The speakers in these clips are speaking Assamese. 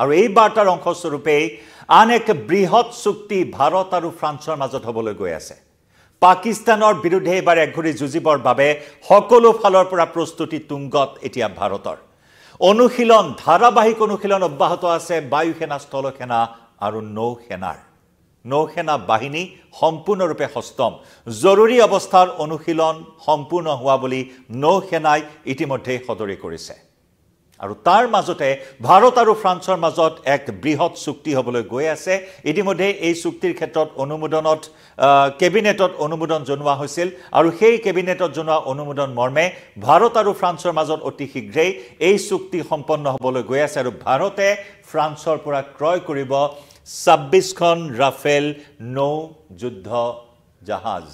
আৰু এই বাৰ্তাৰ অংশস্বৰূপে আন এক বৃহৎ চুক্তি ভাৰত আৰু ফ্ৰান্সৰ মাজত হ'বলৈ গৈ আছে পাকিস্তানৰ বিৰুদ্ধে এবাৰ একঘৰি যুঁজিবৰ বাবে সকলো ফালৰ পৰা প্ৰস্তুতি তুংগত এতিয়া ভাৰতৰ অনুশীলন ধাৰাবাহিক অনুশীলন অব্যাহত আছে বায়ুসেনা স্থলসেনা আৰু নৌসেনা বাহিনী সম্পূৰ্ণৰূপে সষ্টম জৰুৰী অৱস্থাৰ অনুশীলন সম্পূৰ্ণ হোৱা বুলি নৌসেনাই ইতিমধ্যে সদৰি কৰিছে আৰু তাৰ মাজতে ভাৰত আৰু ফ্ৰান্সৰ মাজত এক বৃহৎ চুক্তি হ'বলৈ গৈ আছে ইতিমধ্যে এই চুক্তিৰ ক্ষেত্ৰত অনুমোদনত কেবিনেটত অনুমোদন জনোৱা হৈছিল আৰু সেই কেবিনেটত জনোৱা অনুমোদন মৰ্মে ভাৰত আৰু ফ্ৰান্সৰ মাজত অতি শীঘ্ৰেই এই চুক্তি সম্পন্ন হ'বলৈ গৈ আছে আৰু ভাৰতে ফ্ৰান্সৰ পৰা ক্ৰয় কৰিব 26খন ৰাফেল নৌ যুদ্ধ জাহাজ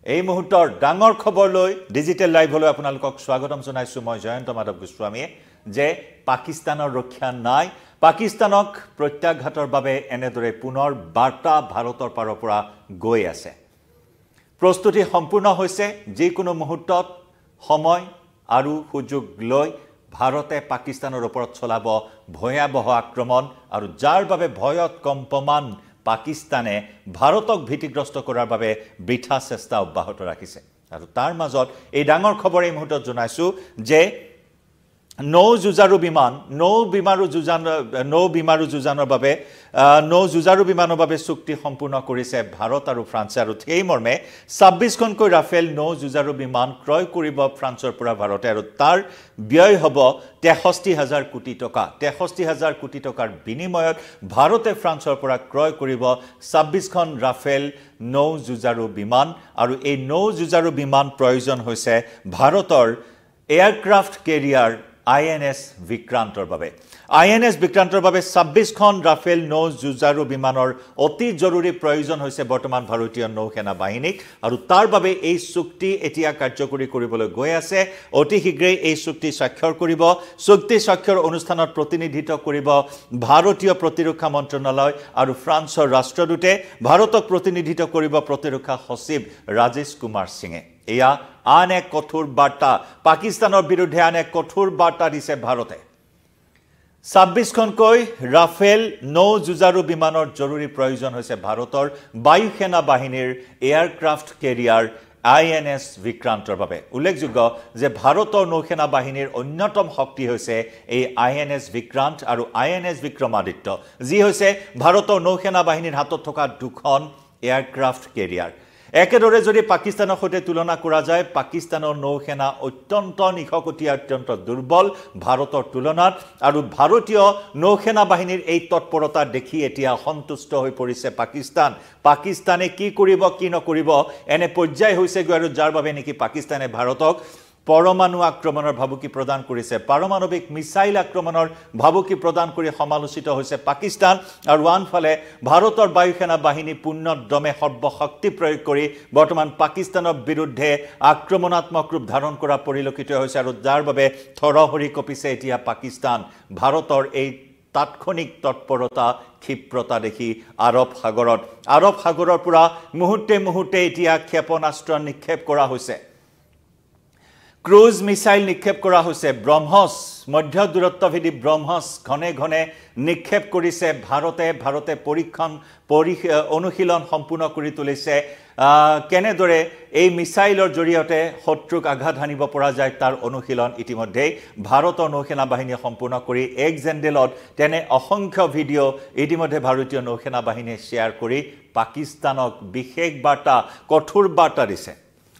এই মুহূৰ্তৰ ডাঙৰ খবৰ লৈ ডিজিটেল লাইভলৈ আপোনালোকক স্বাগতম জনাইছো মই জয়ন্ত মাধৱ গোস্বামীয়ে যে পাকিস্তানৰ ৰক্ষা নাই পাকিস্তানক প্ৰত্যাঘাতৰ বাবে এনেদৰে পুনৰ বাৰ্তা ভাৰতৰ পাৰৰ পৰা গৈ আছে প্ৰস্তুতি সম্পূৰ্ণ হৈছে যিকোনো মুহূৰ্তত সময় আৰু সুযোগ লৈ ভাৰতে পাকিস্তানৰ ওপৰত চলাব ভয়াবহ আক্ৰমণ আৰু যাৰ বাবে ভয়ত কম্পমান পাকিস্তানে ভাৰতক ভীতিগ্ৰস্ত কৰাৰ বাবে বৃথা চেষ্টা অব্যাহত ৰাখিছে আৰু তাৰ মাজত এই ডাঙৰ খবৰ এই মুহূৰ্তত জনাইছো যে নৌ যুঁজাৰু বিমানৰ বাবে চুক্তি সম্পূৰ্ণ কৰিছে ভাৰত আৰু ফ্ৰান্সে আৰু এই মৰ্মে 26খনকৈ ৰাফেল নৌ যুঁজাৰু বিমান ক্ৰয় কৰিব ফ্ৰান্সৰ পৰা ভাৰতে আৰু তাৰ ব্যয় হ'ব 63,000 কোটি টকা 63,000 কোটি টকাৰ বিনিময়ত ভাৰতে ফ্ৰান্সৰ পৰা ক্ৰয় কৰিব 26খন ৰাফেল নৌ যুঁজাৰু বিমান আৰু এই নৌ যুঁজাৰু বিমান প্ৰয়োজন হৈছে ভাৰতৰ এয়াৰক্ৰাফ্ট কেৰিয়াৰ INS বিক্ৰান্তৰ বাবে INS বিক্ৰান্তৰ বাবে 26খন ৰাফেল নৌ যুঁজাৰু বিমানৰ অতি জৰুৰী প্ৰয়োজন হৈছে বৰ্তমান ভাৰতীয় নৌসেনা বাহিনীক আৰু তাৰ বাবে এই চুক্তি এতিয়া কাৰ্যকৰী কৰিবলৈ গৈ আছে অতি শীঘ্ৰেই এই চুক্তি স্বাক্ষৰ কৰিব চুক্তি স্বাক্ষৰ অনুষ্ঠানত প্ৰতিনিধিত্ব কৰিব ভাৰতীয় প্ৰতিৰক্ষা মন্ত্ৰণালয় আৰু ফ্ৰান্সৰ ৰাষ্ট্ৰদূতে ভাৰতক প্ৰতিনিধিত্ব কৰিব প্ৰতিৰক্ষা সচিব ৰাজেশ কুমাৰ সিঙে এয়া আন এক কঠোৰ বাৰ্তা পাকিস্তানৰ বিৰুদ্ধে আন এক কঠোৰ বাৰ্তা দিছে ভাৰতে 26খনকৈ ৰাফেল নৌ যুঁজাৰু বিমানৰ জৰুৰী প্ৰয়োজন হৈছে ভাৰতৰ বায়ুসেনা বাহিনীৰ এয়াৰক্ৰাফ্ট কেৰিয়াৰ INS বিক্ৰান্তৰ বাবে উল্লেখযোগ্য যে ভাৰতৰ নৌসেনা বাহিনীৰ অন্যতম শক্তি হৈছে এই INS বিক্ৰান্ত আৰু INS বিক্ৰমাদিত্য যি হৈছে ভাৰতৰ নৌসেনা বাহিনীৰ হাতত থকা দুখন এয়াৰক্ৰাফ্ট কেৰিয়াৰ একেদৰে যদি পাকিস্তানৰ সৈতে তুলনা কৰা যায় পাকিস্তানৰ নৌসেনা অত্যন্ত নিখকটীয়া অত্যন্ত দুৰ্বল ভাৰতৰ তুলনাত আৰু ভাৰতীয় নৌসেনা বাহিনীৰ এই তৎপৰতা দেখি এতিয়া সন্তুষ্ট হৈ পৰিছে পাকিস্তানে কি কৰিব কি নকৰিব এনে পৰ্যায় হৈছে আৰু যাৰ বাবে নেকি পাকিস্তানে ভাৰতক পৰমাণু আক্ৰমণৰ ভাবুকি প্ৰদান কৰিছে পাৰমাণৱিক মিসাইল আক্ৰমণৰ ভাবুকি প্ৰদান কৰি সমালোচিত হৈছে পাকিস্তান আৰু আনফালে ভাৰতৰ বায়ুসেনা বাহিনী পূৰ্ণদমে সৰ্বশক্তি প্ৰয়োগ কৰি বৰ্তমান পাকিস্তানৰ বিৰুদ্ধে আক্ৰমণাত্মক ৰূপ ধাৰণ কৰা পৰিলক্ষিত হৈছে আৰু যাৰ বাবে থৰহৰি কপিছে এতিয়া পাকিস্তান ভাৰতৰ এই তাৎক্ষণিক তৎপৰতা ক্ষিপ্ৰতা দেখি আৰব সাগৰৰ পৰা মুহূৰ্তে এতিয়া ক্ষেপণাস্ত্ৰ নিক্ষেপ কৰা হৈছে ক্ৰুজ মিসাইল নিক্ষেপ কৰা হৈছে ব্ৰহ্মস মধ্য দূৰত্বভেদী ব্ৰহ্মস ঘনে নিক্ষেপ কৰিছে ভাৰতে অনুশীলন সম্পূৰ্ণ কৰি তুলিছে কেনেদৰে এই মিসাইলৰ জৰিয়তে শত্ৰুক আঘাত হানিব পৰা যায় তাৰ অনুশীলন ইতিমধ্যে ভাৰতৰ নৌসেনা বাহিনীয়ে সম্পূৰ্ণ কৰি এক জেন্ডেলত তেনে অসংখ্য ভিডিঅ ইতিমধ্যে ভাৰতীয় নৌসেনা বাহিনীয়ে শ্বেয়াৰ কৰি পাকিস্তানক বিশেষ বাৰ্তা কঠোৰ বাৰ্তা দিছে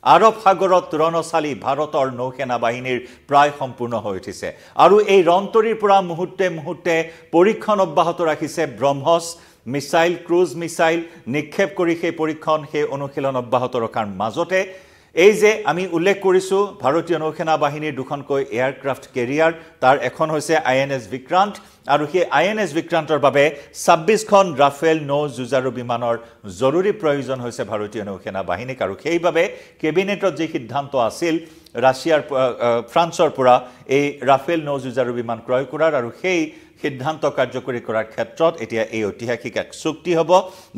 আৰব সাগৰত ৰণচালি ভাৰতৰ নৌসেনা বাহিনীৰ প্ৰায় সম্পূৰ্ণ হৈ উঠিছে আৰু এই ৰন্তৰীৰ পৰা মুহূৰ্তে পৰীক্ষণ অব্যাহত ৰাখিছে ব্ৰহ্মস মিসাইল ক্ৰুজ মিসাইল নিক্ষেপ কৰি সেই পৰীক্ষণ সেই অনুশীলন অব্যাহত ৰখাৰ মাজতে এই যে আমি উল্লেখ কৰিছো ভাৰতীয় নৌসেনা বাহিনীৰ দুখনকৈ এয়াৰক্ৰাফ্ট কেৰিয়াৰ তাৰ এখন হৈছে INS বিক্ৰান্ত আৰু সেই INS বিক্ৰান্তৰ বাবে 26খন ৰাফেল নৌ যুঁজাৰু বিমানৰ জৰুৰী প্ৰয়োজন হৈছে ভাৰতীয় নৌসেনা বাহিনীক আৰু সেইবাবে কেবিনেটত যে সিদ্ধান্ত আছিল ফ্ৰান্সৰ পৰা এই ৰাফেল নৌ যুঁজাৰু বিমান ক্ৰয় কৰাৰ আৰু সেই সিদ্ধান্ত কাৰ্যকৰী কৰাৰ ক্ষেত্ৰত এতিয়া এই ঐতিহাসিক এক চুক্তি হ'ব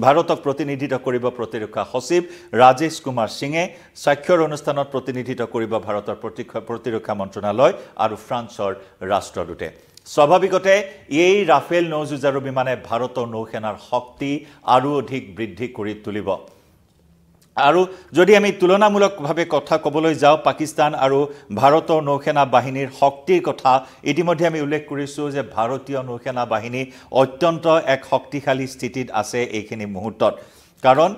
ভাৰতক প্ৰতিনিধিত্ব কৰিব প্ৰতিৰক্ষা সচিব ৰাজেশ কুমাৰ সিঙে স্বাক্ষৰ অনুষ্ঠানত প্ৰতিনিধিত্ব কৰিব ভাৰতৰ প্ৰতিৰক্ষা মন্ত্ৰণালয় আৰু ফ্ৰান্সৰ ৰাষ্ট্ৰদূতে স্বাভাৱিকতে এই ৰাফেল নৌযুঁজাৰু বিমানে ভাৰতৰ নৌসেনাৰ শক্তি আৰু অধিক বৃদ্ধি কৰি তুলিব আৰু যদি আমি তুলনামূলকভাৱে কথা ক'বলৈ যাওঁ পাকিস্তান আৰু ভাৰতৰ নৌসেনা বাহিনীৰ শক্তিৰ কথা ইতিমধ্যে আমি উল্লেখ কৰিছোঁ যে ভাৰতীয় নৌসেনা বাহিনী অত্যন্ত এক শক্তিশালী স্থিতিত আছে এইখিনি মুহূৰ্তত কাৰণ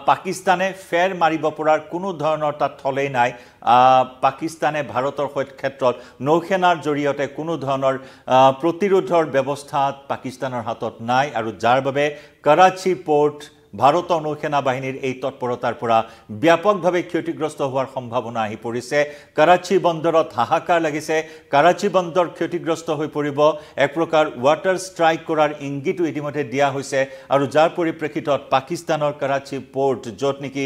পাকিস্তানে ফেৰ মাৰিব পৰাৰ কোনো ধৰণৰ তাত থলেই নাই পাকিস্তানে ভাৰতৰ ক্ষেত্ৰত নৌসেনাৰ জৰিয়তে কোনো ধৰণৰ প্ৰতিৰোধৰ ব্যৱস্থা পাকিস্তানৰ হাতত নাই আৰু যাৰ বাবে কৰাচী পোৰ্ট ভাৰতৰ নৌসেনা বাহিনীৰ এই তৎপৰতাৰ পৰা ব্যাপকভাৱে ক্ষতিগ্ৰস্ত হোৱাৰ সম্ভাৱনা আহি পৰিছে কৰাচী বন্দৰত হাহাকাৰ লাগিছে কৰাচী বন্দৰ ক্ষতিগ্ৰস্ত হৈ পৰিব এক প্ৰকাৰ ওয়াটাৰ ষ্ট্ৰাইক কৰাৰ ইংগিতো ইতিমধ্যে দিয়া হৈছে আৰু যাৰ পৰিপ্ৰেক্ষিতত পাকিস্তানৰ কৰাচী পোৰ্ট য'ত নেকি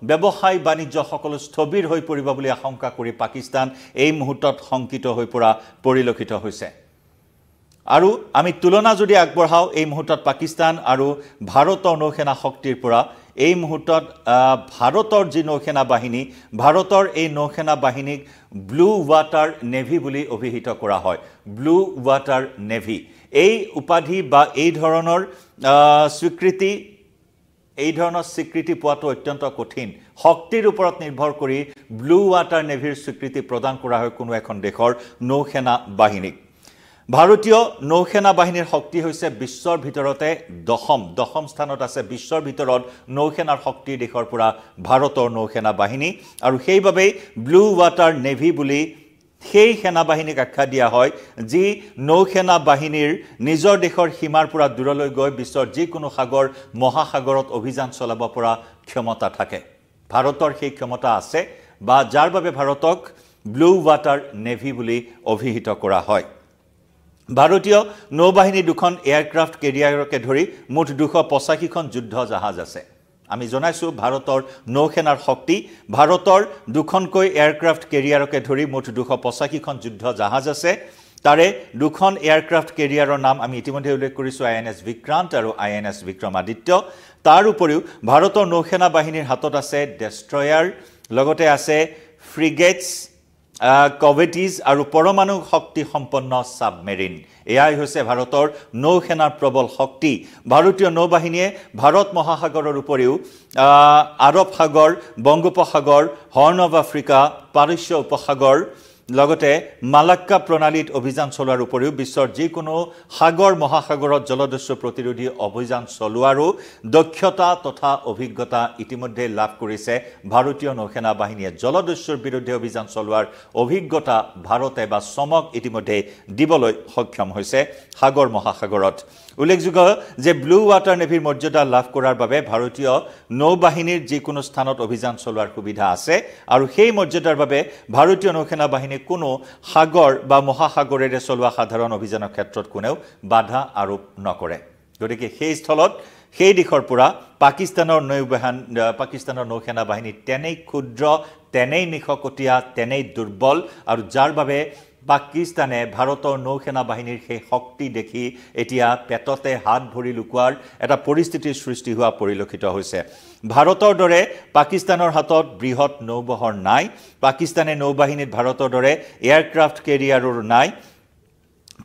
ব্যৱসায় বাণিজ্য সকলো স্থবিৰ হৈ পৰিব বুলি আশংকা কৰি পাকিস্তান এই মুহূৰ্তত শংকিত হৈ পৰা পৰিলক্ষিত হৈছে আৰু আমি তুলনা যদি আগবঢ়াও এই মুহূৰ্তত পাকিস্তান আৰু ভাৰতৰ নৌসেনা শক্তিৰ পৰা এই মুহূৰ্তত ভাৰতৰ যি নৌসেনা বাহিনী ভাৰতৰ এই নৌসেনা বাহিনীক ব্লু ওয়াটাৰ নেভি বুলি অভিহিত কৰা হয় ব্লু ওয়াটাৰ নেভি এই উপাধি বা এই ধৰণৰ স্বীকৃতি পোৱাটো অত্যন্ত কঠিন শক্তিৰ ওপৰত নিৰ্ভৰ কৰি ব্লু ওয়াটাৰ নেভিৰ স্বীকৃতি প্ৰদান কৰা হয় কোনো এখন দেশৰ নৌসেনা বাহিনীক ভাৰতীয় নৌসেনা বাহিনীৰ শক্তি হৈছে বিশ্বৰ ভিতৰতে দশম স্থানত আছে বিশ্বৰ ভিতৰত নৌসেনাৰ শক্তিৰ দিশৰ পৰা ভাৰতৰ নৌসেনা বাহিনী আৰু সেইবাবেই ব্লু ওয়াটাৰ নেভি বুলি সেই সেনা বাহিনীক আখ্যা দিয়া হয় যি নৌসেনা বাহিনীৰ নিজৰ দেশৰ সীমাৰ পৰা দূৰলৈ গৈ বিশ্বৰ যিকোনো সাগৰ মহাসাগৰত অভিযান চলাব পৰা ক্ষমতা থাকে ভাৰতৰ সেই ক্ষমতা আছে বা যাৰ বাবে ভাৰতক ব্লু ওয়াটাৰ নেভি বুলি অভিহিত কৰা হয় ভাৰতীয় নৌবাহিনী দুখন এয়াৰক্ৰাফ্ট কেৰিয়াৰকে ধৰি মুঠ 285খন যুদ্ধ জাহাজ আছে আমি জনাইছো ভাৰতৰ নৌসেনাৰ শক্তি ভাৰতৰ দুখনকৈ এয়াৰক্ৰাফ্ট কেৰিয়াৰকে ধৰি মুঠ 285খন যুদ্ধ জাহাজ আছে তাৰে দুখন এয়াৰক্ৰাফ্ট কেৰিয়াৰৰ নাম আমি ইতিমধ্যে উল্লেখ কৰিছো আইএনএছ বিক্ৰান্ত আৰু আইএনএছ বিক্ৰমাদিত্য তাৰ উপৰিও ভাৰতৰ নৌসেনা বাহিনীৰ হাতত আছে ডেষ্ট্ৰয়াৰ লগতে আছে ফ্ৰিগেটছ কভেটিজ আৰু পৰমাণু শক্তি সম্পন্ন সাবমেৰিন এয়াই হৈছে ভাৰতৰ নৌসেনাৰ প্ৰবল শক্তি ভাৰতীয় নৌবাহিনীয়ে ভাৰত মহাসাগৰৰ উপৰিও আৰব সাগৰ বংগোপসাগৰ হৰ্ন অফ আফ্ৰিকা পাৰস্য উপসাগৰ লগতে মালাক্কা প্ৰণালীত অভিযান চলোৱাৰ উপৰিও বিশ্বৰ যিকোনো সাগৰ মহাসাগৰত জলদস্যু প্ৰতিৰোধী অভিযান চলোৱাৰো দক্ষতা তথা অভিজ্ঞতা ইতিমধ্যে লাভ কৰিছে ভাৰতীয় নৌসেনা বাহিনীয়ে জলদস্যুৰ বিৰুদ্ধে অভিযান চলোৱাৰ অভিজ্ঞতা ভাৰতে বা চমক ইতিমধ্যে দিবলৈ সক্ষম হৈছে সাগৰ মহাসাগৰত উল্লেখযোগ্য যে ব্লু ওয়াটাৰ নেভিৰ মৰ্যাদা লাভ কৰাৰ বাবে ভাৰতীয় নৌবাহিনীৰ যিকোনো স্থানত অভিযান চলোৱাৰ সুবিধা আছে আৰু সেই মৰ্যাদাৰ বাবে ভাৰতীয় নৌসেনা বাহিনী কোনো সাগৰ বা মহাসাগৰেৰে চলোৱা সাধাৰণ অভিযানৰ ক্ষেত্ৰত কোনেও বাধা আৰোপ নকৰে গতিকে সেই স্থলত সেই দিশৰ পৰা পাকিস্তানৰ নৌসেনা বাহিনী তেনেই ক্ষুদ্ৰ তেনেই নিখকটীয়া তেনেই দুৰ্বল আৰু যাৰ বাবে পাকিস্তানে ভাৰতৰ নৌসেনা বাহিনীৰ সেই শক্তি দেখি এতিয়া পেটতে হাত ভৰি লুকুৱাৰ এটা পৰিস্থিতিৰ সৃষ্টি হোৱা পৰিলক্ষিত হৈছে ভাৰতৰ দৰে পাকিস্তানৰ হাতত বৃহৎ নৌবহৰ নাই পাকিস্তানে নৌবাহিনীত ভাৰতৰ দৰে এয়াৰক্ৰাফ্ট কেৰিয়াৰৰ নাই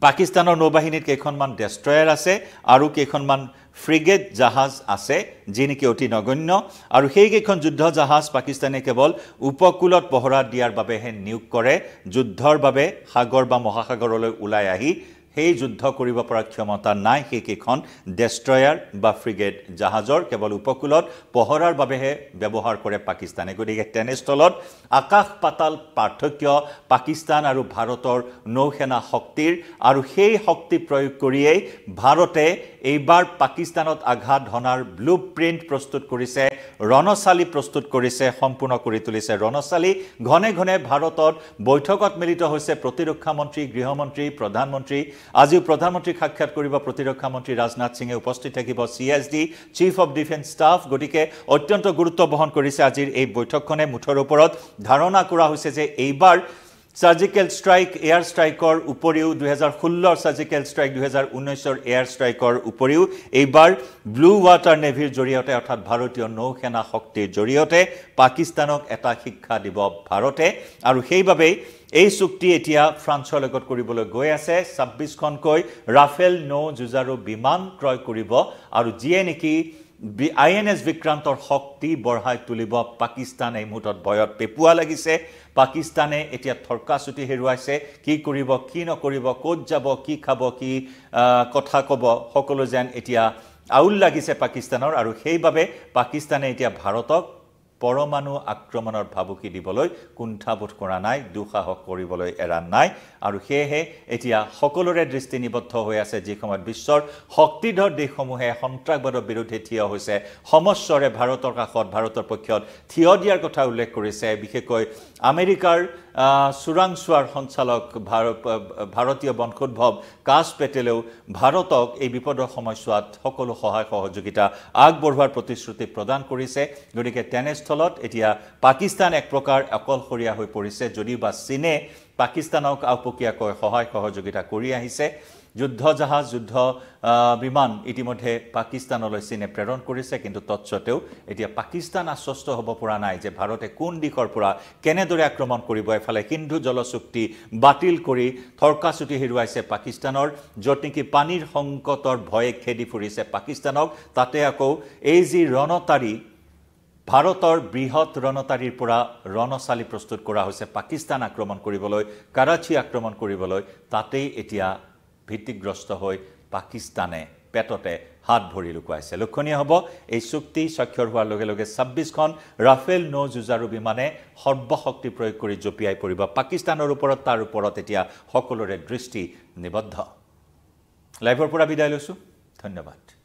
পাকিস্তানৰ নৌবাহিনীত কেইখনমান ডেষ্ট্ৰয়াৰ আছে আৰু কেইখনমান ফ্ৰিগেট জাহাজ আছে যি নেকি অতি নগণ্য আৰু সেই কেইখন যুদ্ধ জাহাজ পাকিস্তানে কেৱল উপকূলত পহৰা দিয়াৰ বাবেহে নিয়োগ কৰে যুদ্ধৰ বাবে সাগৰ বা মহাসাগৰলৈ ওলাই আহি সেই যুদ্ধ কৰিব পৰা ক্ষমতা নাই সেই কেইখন ডেষ্ট্ৰয়াৰ বা ফ্ৰিগেট জাহাজৰ কেৱল উপকূলত পহৰাৰ বাবেহে ব্যৱহাৰ কৰে পাকিস্তানে গতিকে তেনেস্থলত আকাশ পাতাল পাৰ্থক্য পাকিস্তান আৰু ভাৰতৰ নৌসেনা শক্তিৰ আৰু সেই শক্তি প্ৰয়োগ কৰিয়েই ভাৰতে এইবাৰ পাকিস্তানত আঘাত হনাৰ ব্লুপ্ৰিন্ট প্ৰস্তুত কৰিছে ৰণশালী প্ৰস্তুত কৰিছে সম্পূৰ্ণ কৰি তুলিছে ৰণশালী ঘনে ঘনে ভাৰতত বৈঠকত মিলিত হৈছে প্ৰতিৰক্ষা মন্ত্ৰী গৃহমন্ত্ৰী প্ৰধানমন্ত্ৰী আজিও প্ৰধানমন্ত্ৰীক সাক্ষাৎ কৰিব প্ৰতিৰক্ষা মন্ত্ৰী ৰাজনাথ সিঙে উপস্থিত থাকিব সিএছডি চিফ অফ ডিফেন্স ষ্টাফ গতিকে অত্যন্ত গুৰুত্ব বহন কৰিছে আজিৰ এই বৈঠকখনে মুঠৰ ওপৰত ধাৰণা কৰা হৈছে যে এইবাৰ সাৰ্জিক্যাল স্ট্ৰাইক এয়াৰ স্ট্ৰাইকৰ উপৰিও 2016 সাৰ্জিক্যাল স্ট্ৰাইক 2019 এয়াৰ স্ট্ৰাইকৰ উপৰিও এইবাৰ ব্লু ওয়াটাৰ নেভিৰ জৰিয়তে অৰ্থাৎ ভাৰতীয় নৌসেনা শক্তিৰ জৰিয়তে পাকিস্তানক এটা শিক্ষা দিব ভাৰতে আৰু সেইভাবে এই চুক্তি এতিয়া ফ্ৰান্সৰ লগত কৰিবলৈ গৈ আছে 26খনকৈ ৰাফেল নৌ যুঁজাৰু বিমান ক্ৰয় কৰিব আৰু যিয়ে নেকি INS বিক্ৰান্তৰ শক্তি বঢ়াই তুলিব পাকিস্তান এই মুহূৰ্তত ভয়ত পেপুৱা লাগিছে পাকিস্তানে এতিয়া থৰকাচুটি হেৰুৱাইছে কি কৰিব কি নকৰিব ক'ত যাব কি খাব কি কথা ক'ব সকলো যেন এতিয়া আউল লাগিছে পাকিস্তানৰ আৰু সেইভাবে পাকিস্তানে এতিয়া ভাৰতক পৰমাণু আক্ৰমণৰ ভাবুকি দিবলৈ কুণ্ঠাবোধ কৰা নাই দুঃসাহস কৰিবলৈ এৰা নাই আৰু সেয়েহে এতিয়া সকলোৰে দৃষ্টি নিবদ্ধ হৈ আছে যি সময়ত বিশ্বৰ শক্তিধৰ দেশসমূহে সন্ত্ৰাসবাদৰ বিৰুদ্ধে থিয় হৈছে সমস্বৰে ভাৰতৰ কাষত ভাৰতৰ পক্ষত থিয় দিয়াৰ কথা উল্লেখ কৰিছে বিশেষকৈ আমেৰিকাৰ চোৰাংচোৱাৰ সঞ্চালক ভাৰতীয় বংশোদ্ভৱ কাশ পেটেলেও ভাৰতক এই বিপদৰ সময়ছোৱাত সকলো সহায় সহযোগিতা আগবঢ়োৱাৰ প্ৰতিশ্ৰুতি প্ৰদান কৰিছে গতিকে তেনেস্থলত এতিয়া পাকিস্তান এক প্ৰকাৰ অকলশৰীয়া হৈ পৰিছে যদিও বা চীনে পাকিস্তানক আউপকীয়াকৈ সহায় সহযোগিতা কৰি আহিছে যুদ্ধ জাহাজ যুদ্ধ বিমান ইতিমধ্যে পাকিস্তানলৈ চীনে প্ৰেৰণ কৰিছে কিন্তু তৎসত্ত্বেও এতিয়া পাকিস্তান আশ্বস্ত হ'ব পৰা নাই যে ভাৰতে কোন দিশৰ পৰা কেনেদৰে আক্ৰমণ কৰিব এফালে সিন্ধু জল চুক্তি বাতিল কৰি থৰকাচুটি হেৰুৱাইছে পাকিস্তানৰ য'ত নেকি পানীৰ সংকটৰ ভয়ে খেদি ফুৰিছে পাকিস্তানক তাতে আকৌ এই যি ৰণতাৰী ভাৰতৰ বৃহৎ ৰণতাৰীৰ পৰা ৰণচালি প্ৰস্তুত কৰা হৈছে পাকিস্তান আক্ৰমণ কৰিবলৈ কৰাচী আক্ৰমণ কৰিবলৈ তাতেই এতিয়া ভিত্তিগ্ৰস্ত হৈ পাকিস্তানে পেটতে হাত ভৰি লুকুৱাইছে লক্ষণীয় হ'ব এই চুক্তি স্বাক্ষৰ হোৱাৰ লগে লগে 26খন ৰাফেল নৌ যুঁজাৰু বিমানে সৰ্বশক্তি প্ৰয়োগ কৰি জপিয়াই পৰিব পাকিস্তানৰ ওপৰত তাৰ ওপৰত এতিয়া সকলোৰে দৃষ্টি নিবদ্ধ লাইভৰ পৰা বিদায় লৈছো ধন্যবাদ